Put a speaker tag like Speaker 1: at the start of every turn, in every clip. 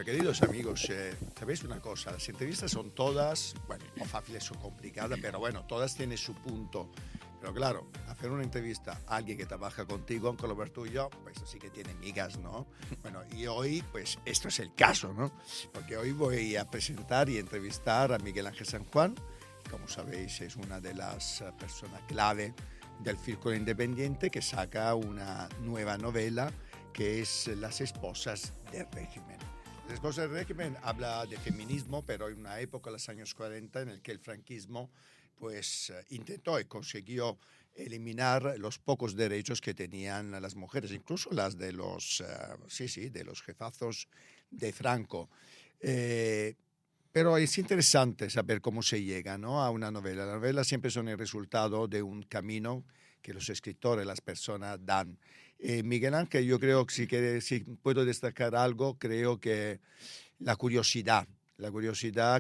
Speaker 1: Queridos amigos, ¿sabéis una cosa? Las entrevistas son todas, bueno, no fáciles o complicadas, pero bueno, todas tienen su punto. Pero claro, hacer una entrevista a alguien que trabaja contigo, aunque lo ves tú y yo, pues sí que tiene migas, ¿no? Bueno, y hoy, pues esto es el caso, ¿no? Porque hoy voy a presentar y entrevistar a Miguel Ángel San Juan. Como sabéis, es una de las personas clave del Círculo Independiente, que saca una nueva novela que es Las esposas del régimen. Las esposas del régimen habla de feminismo, pero en una época, en los años 40, en el que el franquismo pues intentó y consiguió eliminar los pocos derechos que tenían las mujeres, incluso las de los, de los jefazos de Franco. Pero es interesante saber cómo se llega, ¿no?, a una novela. Las novelas siempre son el resultado de un camino que los escritores, las personas dan. Miguel Ángel, yo creo que si puedo destacar algo, creo que la curiosidad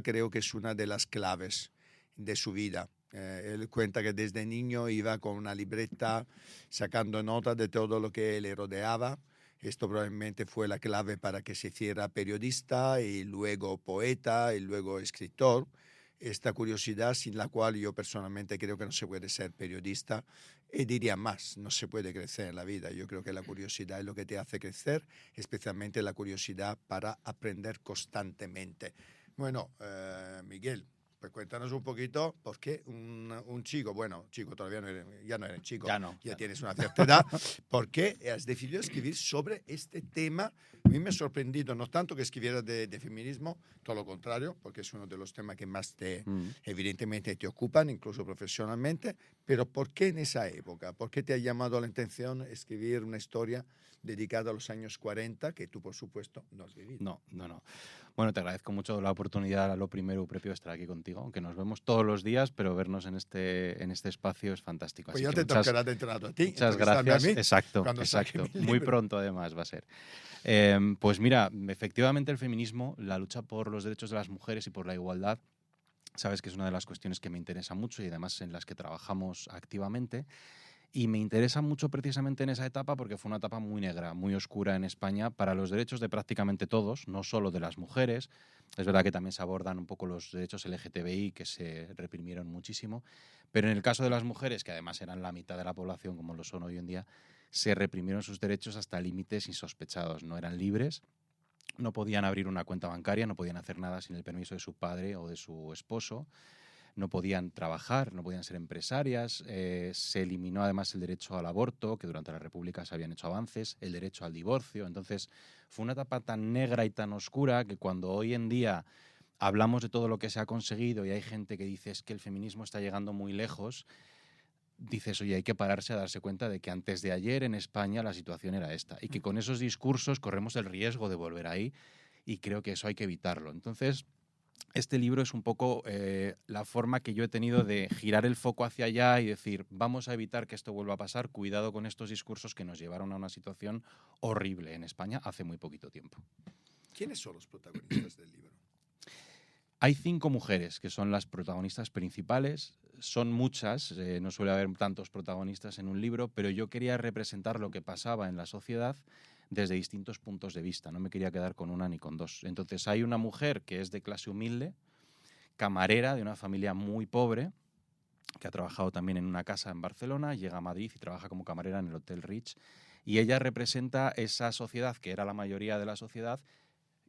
Speaker 1: creo que es una de las claves de su vida. Él cuenta que desde niño iba con una libreta sacando notas de todo lo que le rodeaba. Esto probablemente fue la clave para que se hiciera periodista y luego poeta y luego escritor. Esta curiosidad sin la cual yo personalmente creo que no se puede ser periodista y diría más, no se puede crecer en la vida. Yo creo que la curiosidad es lo que te hace crecer, especialmente la curiosidad para aprender constantemente. Bueno, Miguel, pues cuéntanos un poquito por qué un chico, bueno, chico todavía no eres, ya no eres chico, ya tienes una cierta edad, ¿por qué has decidido escribir sobre este tema? A mí me ha sorprendido, no tanto que escribieras de feminismo, todo lo contrario, porque es uno de los temas que más evidentemente te ocupan, incluso profesionalmente, pero ¿por qué en esa época? ¿Por qué te ha llamado la atención escribir una historia dedicada a los años 40 que tú, por supuesto, no has vivido?
Speaker 2: No. Bueno, te agradezco mucho la oportunidad, lo primero propio, de estar aquí contigo, aunque nos vemos todos los días, pero vernos en este espacio es fantástico.
Speaker 1: Pues
Speaker 2: Así
Speaker 1: ya
Speaker 2: que
Speaker 1: te tocará de entrenado a ti,
Speaker 2: muchas
Speaker 1: entrevistarme a
Speaker 2: gracias.
Speaker 1: mí,
Speaker 2: Exacto.
Speaker 1: cuando saque mi
Speaker 2: Muy
Speaker 1: libro.
Speaker 2: pronto además va a ser. Pues mira, efectivamente el feminismo, la lucha por los derechos de las mujeres y por la igualdad, sabes que es una de las cuestiones que me interesa mucho y además en las que trabajamos activamente. Y me interesa mucho precisamente en esa etapa porque fue una etapa muy negra, muy oscura en España para los derechos de prácticamente todos, no solo de las mujeres. Es verdad que también se abordan un poco los derechos LGTBI, que se reprimieron muchísimo, pero en el caso de las mujeres, que además eran la mitad de la población como lo son hoy en día, se reprimieron sus derechos hasta límites insospechados. No eran libres, no podían abrir una cuenta bancaria, no podían hacer nada sin el permiso de su padre o de su esposo. No podían trabajar, no podían ser empresarias, se eliminó además el derecho al aborto, que durante la República se habían hecho avances, el derecho al divorcio. Entonces fue una etapa tan negra y tan oscura que cuando hoy en día hablamos de todo lo que se ha conseguido y hay gente que dice es que el feminismo está llegando muy lejos, dices, oye, hay que pararse a darse cuenta de que antes de ayer en España la situación era esta y que con esos discursos corremos el riesgo de volver ahí y creo que eso hay que evitarlo. Entonces, este libro es un poco la forma que yo he tenido de girar el foco hacia allá y decir, vamos a evitar que esto vuelva a pasar, cuidado con estos discursos que nos llevaron a una situación horrible en España hace muy poquito tiempo.
Speaker 1: ¿Quiénes son los protagonistas del libro?
Speaker 2: Hay 5 mujeres que son las protagonistas principales, son muchas, no suele haber tantos protagonistas en un libro, pero yo quería representar lo que pasaba en la sociedad desde distintos puntos de vista, no me quería quedar con una ni con dos. Entonces hay una mujer que es de clase humilde, camarera de una familia muy pobre, que ha trabajado también en una casa en Barcelona, llega a Madrid y trabaja como camarera en el Hotel Rich, y ella representa esa sociedad que era la mayoría de la sociedad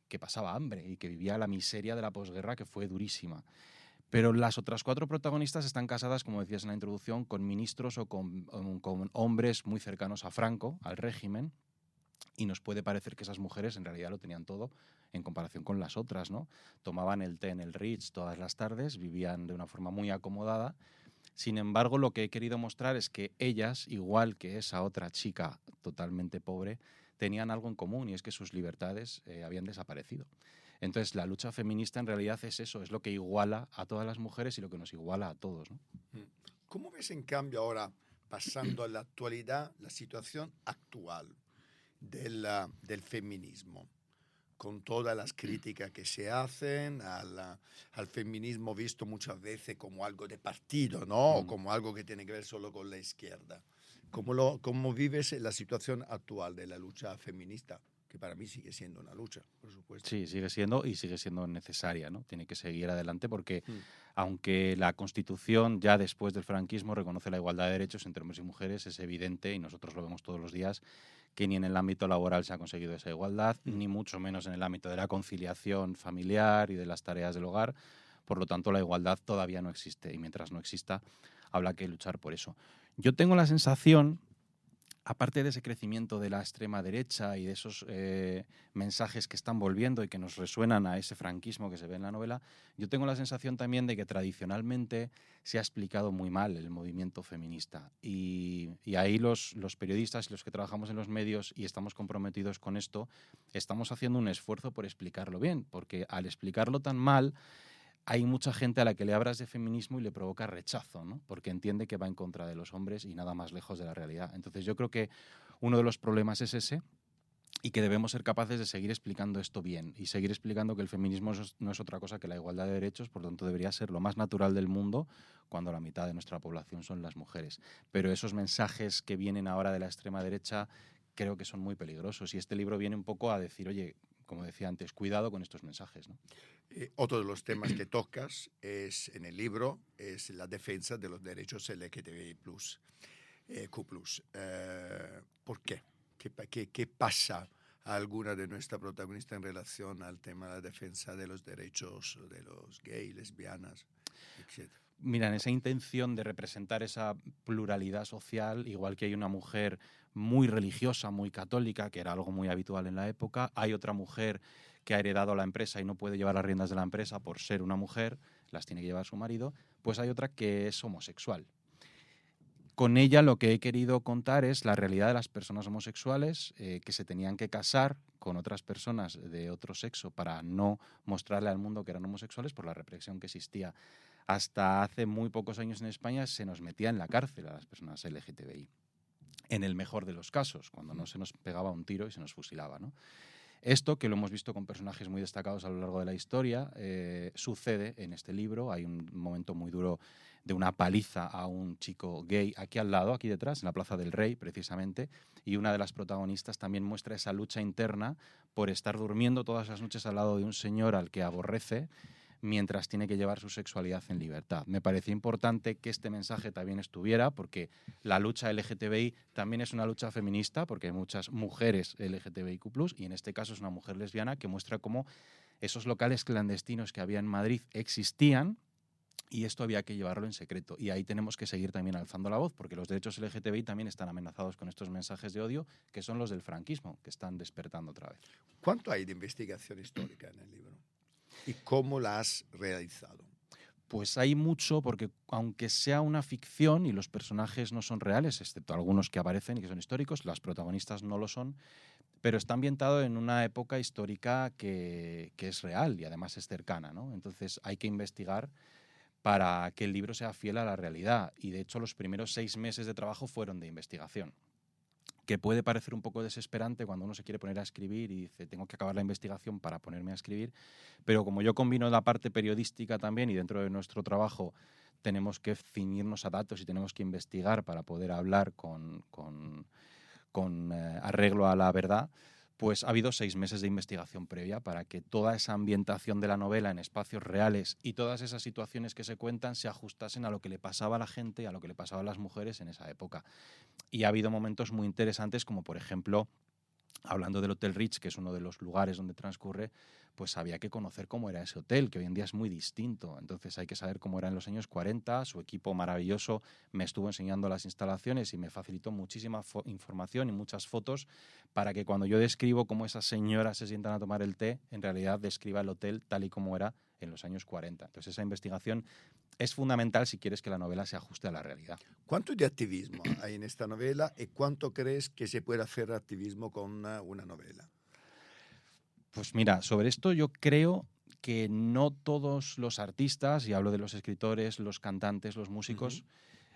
Speaker 2: que pasaba hambre y que vivía la miseria de la posguerra, que fue durísima. Pero las otras 4 protagonistas están casadas, como decías en la introducción, con ministros o con hombres muy cercanos a Franco, al régimen, y nos puede parecer que esas mujeres en realidad lo tenían todo en comparación con las otras, ¿no? Tomaban el té en el Ritz todas las tardes, vivían de una forma muy acomodada. Sin embargo, lo que he querido mostrar es que ellas, igual que esa otra chica totalmente pobre, tenían algo en común y es que sus libertades habían desaparecido. Entonces, la lucha feminista en realidad es eso, es lo que iguala a todas las mujeres y lo que nos iguala a todos, ¿no?
Speaker 1: ¿Cómo ves en cambio ahora, pasando a la actualidad, la situación actual del feminismo? Con todas las críticas que se hacen al feminismo visto muchas veces como algo de partido, ¿no? O como algo que tiene que ver solo con la izquierda. ¿Cómo vives la situación actual de la lucha feminista? que para mí sigue siendo una lucha, por supuesto.
Speaker 2: Sí, sigue siendo necesaria, ¿no? Tiene que seguir adelante porque aunque la Constitución ya después del franquismo reconoce la igualdad de derechos entre hombres y mujeres, es evidente, y nosotros lo vemos todos los días, que ni en el ámbito laboral se ha conseguido esa igualdad, ni mucho menos en el ámbito de la conciliación familiar y de las tareas del hogar. Por lo tanto, la igualdad todavía no existe y mientras no exista, habrá que luchar por eso. Yo tengo la sensación, aparte de ese crecimiento de la extrema derecha y de esos mensajes que están volviendo y que nos resuenan a ese franquismo que se ve en la novela, yo tengo la sensación también de que tradicionalmente se ha explicado muy mal el movimiento feminista. Y ahí los periodistas y los que trabajamos en los medios y estamos comprometidos con esto, estamos haciendo un esfuerzo por explicarlo bien, porque al explicarlo tan mal, hay mucha gente a la que le hablas de feminismo y le provoca rechazo, ¿no? Porque entiende que va en contra de los hombres y nada más lejos de la realidad. Entonces yo creo que uno de los problemas es ese y que debemos ser capaces de seguir explicando esto bien y seguir explicando que el feminismo no es otra cosa que la igualdad de derechos, por lo tanto debería ser lo más natural del mundo cuando la mitad de nuestra población son las mujeres. Pero esos mensajes que vienen ahora de la extrema derecha creo que son muy peligrosos y este libro viene un poco a decir, oye, como decía antes, cuidado con estos mensajes, ¿no?
Speaker 1: Otro de los temas que tocas en el libro es la defensa de los derechos LGTBI+, Q+. ¿Por qué? ¿Qué pasa a alguna de nuestras protagonistas en relación al tema de la defensa de los derechos de los gays, lesbianas, etcétera?
Speaker 2: Mira, en esa intención de representar esa pluralidad social, igual que hay una mujer muy religiosa, muy católica, que era algo muy habitual en la época, hay otra mujer que ha heredado la empresa y no puede llevar las riendas de la empresa por ser una mujer, las tiene que llevar su marido, pues hay otra que es homosexual. Con ella lo que he querido contar es la realidad de las personas homosexuales que se tenían que casar con otras personas de otro sexo para no mostrarle al mundo que eran homosexuales por la represión que existía. Hasta hace muy pocos años en España se nos metía en la cárcel a las personas LGTBI, en el mejor de los casos, cuando no se nos pegaba un tiro y se nos fusilaba, ¿no? Esto, que lo hemos visto con personajes muy destacados a lo largo de la historia, sucede en este libro. Hay un momento muy duro de una paliza a un chico gay aquí al lado, aquí detrás, en la Plaza del Rey, precisamente, y una de las protagonistas también muestra esa lucha interna por estar durmiendo todas las noches al lado de un señor al que aborrece, mientras tiene que llevar su sexualidad en libertad. Me parecía importante que este mensaje también estuviera, porque la lucha LGTBI también es una lucha feminista, porque hay muchas mujeres LGTBIQ+, y en este caso es una mujer lesbiana que muestra cómo esos locales clandestinos que había en Madrid existían, y esto había que llevarlo en secreto. Y ahí tenemos que seguir también alzando la voz, porque los derechos LGTBI también están amenazados con estos mensajes de odio, que son los del franquismo, que están despertando otra vez.
Speaker 1: ¿Cuánto hay de investigación histórica en el libro? ¿Y cómo la has realizado?
Speaker 2: Pues hay mucho, porque aunque sea una ficción y los personajes no son reales, excepto algunos que aparecen y que son históricos, las protagonistas no lo son, pero está ambientado en una época histórica que es real y además es cercana, ¿no? Entonces hay que investigar para que el libro sea fiel a la realidad. Y de hecho los primeros 6 meses de trabajo fueron de investigación, que puede parecer un poco desesperante cuando uno se quiere poner a escribir y dice, tengo que acabar la investigación para ponerme a escribir, pero como yo combino la parte periodística también y dentro de nuestro trabajo tenemos que ceñirnos a datos y tenemos que investigar para poder hablar con arreglo a la verdad, pues ha habido 6 meses de investigación previa para que toda esa ambientación de la novela en espacios reales y todas esas situaciones que se cuentan se ajustasen a lo que le pasaba a la gente y a lo que le pasaba a las mujeres en esa época. Y ha habido momentos muy interesantes, como por ejemplo, hablando del Hotel Ritz, que es uno de los lugares donde transcurre, pues había que conocer cómo era ese hotel, que hoy en día es muy distinto. Entonces hay que saber cómo era en los años 40. Su equipo maravilloso me estuvo enseñando las instalaciones y me facilitó muchísima información y muchas fotos para que cuando yo describo cómo esas señoras se sientan a tomar el té, en realidad describa el hotel tal y como era en los años 40. Entonces esa investigación es fundamental si quieres que la novela se ajuste a la realidad.
Speaker 1: ¿Cuánto de activismo hay en esta novela y cuánto crees que se puede hacer activismo con una novela?
Speaker 2: Pues mira, sobre esto yo creo que no todos los artistas, y hablo de los escritores, los cantantes, los músicos,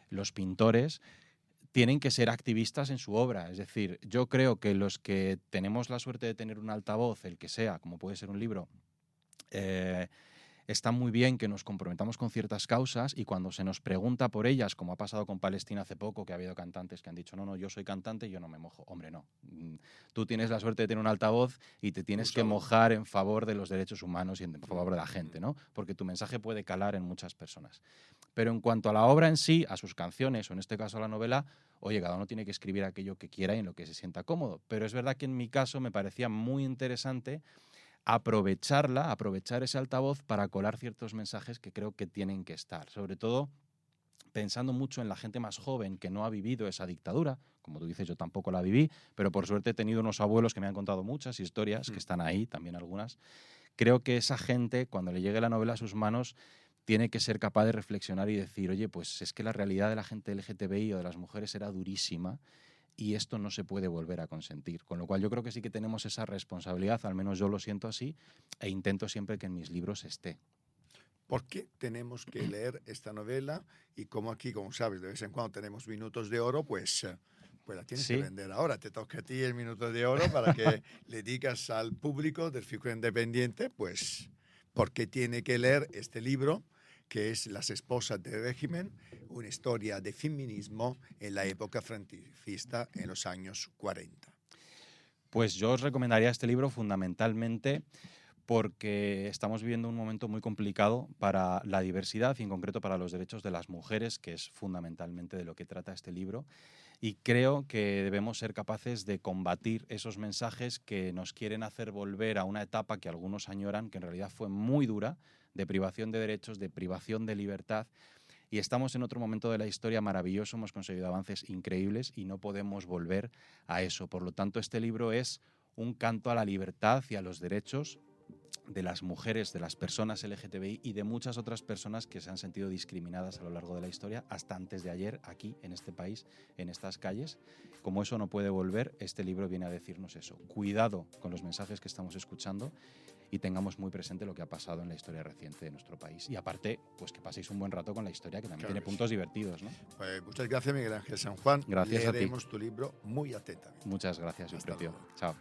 Speaker 2: los pintores, tienen que ser activistas en su obra. Es decir, yo creo que los que tenemos la suerte de tener un altavoz, el que sea, como puede ser un libro, está muy bien que nos comprometamos con ciertas causas y cuando se nos pregunta por ellas, como ha pasado con Palestina hace poco, que ha habido cantantes que han dicho, no, yo soy cantante y yo no me mojo. Hombre, no. Tú tienes la suerte de tener un altavoz y te tienes que mojar en favor de los derechos humanos y en favor de la gente, ¿no? Porque tu mensaje puede calar en muchas personas. Pero en cuanto a la obra en sí, a sus canciones, o en este caso a la novela, oye, cada uno tiene que escribir aquello que quiera y en lo que se sienta cómodo. Pero es verdad que en mi caso me parecía muy interesante aprovechar ese altavoz para colar ciertos mensajes que creo que tienen que estar. Sobre todo pensando mucho en la gente más joven que no ha vivido esa dictadura. Como tú dices, yo tampoco la viví, pero por suerte he tenido unos abuelos que me han contado muchas historias, que están ahí, también algunas. Creo que esa gente, cuando le llegue la novela a sus manos, tiene que ser capaz de reflexionar y decir, oye, pues es que la realidad de la gente LGTBI o de las mujeres era durísima y esto no se puede volver a consentir. Con lo cual yo creo que sí que tenemos esa responsabilidad, al menos yo lo siento así, e intento siempre que en mis libros esté.
Speaker 1: ¿Por qué tenemos que leer esta novela? Y como aquí, como sabes, de vez en cuando tenemos minutos de oro, pues la tienes que vender ahora. Te toca a ti el minuto de oro para que le digas al público del Círculo Independiente, pues, por qué tiene que leer este libro, que es Las esposas del régimen, una historia de feminismo en la época franquista en los años 40.
Speaker 2: Pues yo os recomendaría este libro fundamentalmente porque estamos viviendo un momento muy complicado para la diversidad y en concreto para los derechos de las mujeres, que es fundamentalmente de lo que trata este libro. Y creo que debemos ser capaces de combatir esos mensajes que nos quieren hacer volver a una etapa que algunos añoran, que en realidad fue muy dura, de privación de derechos, de privación de libertad. Y estamos en otro momento de la historia maravilloso, hemos conseguido avances increíbles y no podemos volver a eso. Por lo tanto, este libro es un canto a la libertad y a los derechos de las mujeres, de las personas LGTBI y de muchas otras personas que se han sentido discriminadas a lo largo de la historia, hasta antes de ayer, aquí, en este país, en estas calles. Como eso no puede volver, este libro viene a decirnos eso. Cuidado con los mensajes que estamos escuchando y tengamos muy presente lo que ha pasado en la historia reciente de nuestro país. Y aparte, pues que paséis un buen rato con la historia, que también tiene puntos divertidos, ¿no?
Speaker 1: Pues muchas gracias, Miguel Ángel San Juan.
Speaker 2: Gracias a ti.
Speaker 1: Leeremos tu libro muy atentamente.
Speaker 2: Muchas gracias, Eufrotio. Chao.